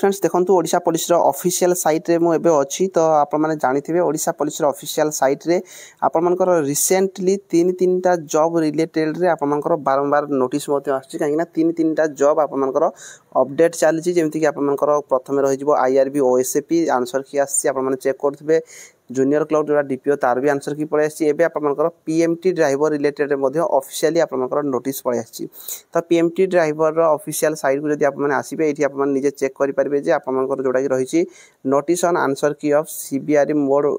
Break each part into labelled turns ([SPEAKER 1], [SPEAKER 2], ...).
[SPEAKER 1] Friends देखो Odisha police official site रे मुझे अच्छी तो आपने जानी ओडिशा पुलिस ऑफिशियल साइट रे आपर रिसेंटली तीन टा जॉब रिलेटेड रे आपर बारंबार नोटिस कहीं तीन टा जॉब आपर अपडेट चली जमीक आपर प्रथम रही आईआरबी ओएसएपी आंसर की आसी चेक करेंगे जूनियर क्लर्क जो डीपीओ तार भी आंसर की पड़े आसी आपर पीएमटी ड्राइवर रिलेटेड ऑफिशियली आपर नोटिस पड़े आसी तो पीएमटी ड्राइवर ऑफिशियल साइट को जब आप आसबे ये आप निजे चेक करेंगे आपर जोटा कि रही नोटिस ऑन आंसर की of CBR mode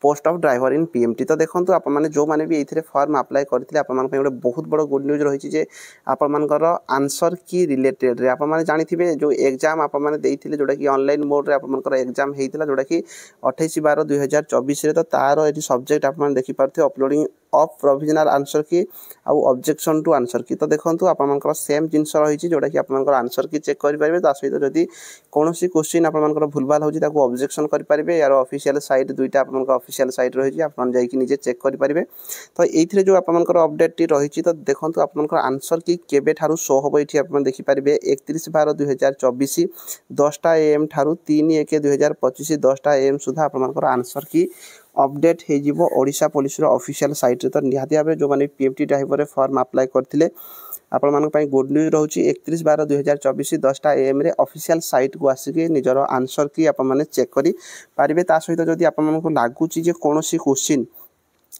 [SPEAKER 1] post of driver in PMT तो देखो आपने जो मैंने भी ये फॉर्म अप्लाई करते गोटे बहुत बड़ गुड न्यूज रही आपर आंसर की रिलेटेड रे आपने जानी जो एग्जाम आपने जोटा कि ऑनलाइन मोड रे आपर एग्जाम होता जोटा कि 28/12/2024 तो तार ये सब्जेक्ट आपने देखिपे अपलोडिंग ऑफ प्रोविजनल आंसर की आउ ऑब्जेक्शन टू आंसर की तो देखो आपर सेम जिनस रही जोटा कि आपर आंसर की चेक करेंगे सहित जदि कौन क्वेश्चन आपर भूलभाल हो ऑब्जेक्शन करेंगे यार ऑफिशियल साइट दुईटा आप ऑफिशियल साइट रही आप निजे चेक करेंगे तो ये जो आपर अपडेट रही तो देखो आपर आंसर की केबे ठारू शो हम ये आप देखिपारे 31/12/2024 10टा AM ठारू 3/1/2025 10टा AM सुधा आपर आंसर की अपडेट हो ओडिशा पुलिस ऑफिशियल साइट रे तो निहाती भाव जो मैंने पीएमटी ड्राइवर फॉर्म अप्लाई करते आपण मानक गुड न्यूज रोचे 31/12/2024 10टा AM रे ऑफिशियल साइट को आसिक निजर आंसर की आपने चेक करि पारिबे ता सहित जदि आपन लागुची जे कोनोसी क्वेश्चन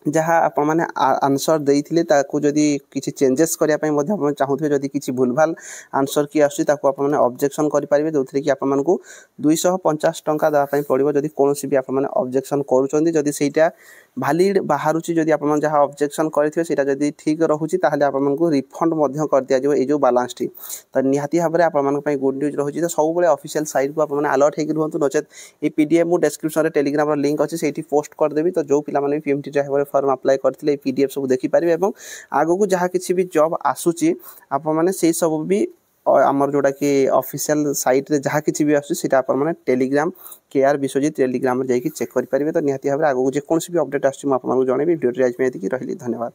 [SPEAKER 1] जहाँ आप मैंने आंसर देते जदि किसी चेंजेस करने चाहूथे जदि किसी भूलभाल आंसर की आपने ऑब्जेक्शन करेंगे जो थी कि आपको 250 टंका देवाई पड़ो जदि कौन भी आपने ऑब्जेक्शन करुँच सेटा भैलिड बाहर जदि आप जहाँ ऑब्जेक्शन करेंगे जदि ठीक रोचे आपको रिफंड कर दिया ये जो बालांस टी तो निहाती भाव में आप गुड न्यूज रही तो सब ऑफिशियल साइट को आपने अलर्ट होकर रुहतु नचेत ये पीडीएफ मुझे डिस्क्रिप्शन में टेलीग्राम लिंक अच्छे से पोस्ट करदेवी तो जो पिला पीएमटी ड्राइवर फॉर्म अप्लाई करते पीडीएफ सब देखिपारे और आगू जहाँ किसी भी जॉब आसूची आपने से सब भी आमर जोटा कि ऑफिशियल साइट रे जहाँ किसी भी आसटा आप टेलीग्राम केआर विश्वजीत टेलीग्राम जाकि चेक करेंगे तो निहाती भाव में आगू जेकोसी भी अपडेट आसूँ आपको जनइबी वीडियो आज में रही धन्यवाद।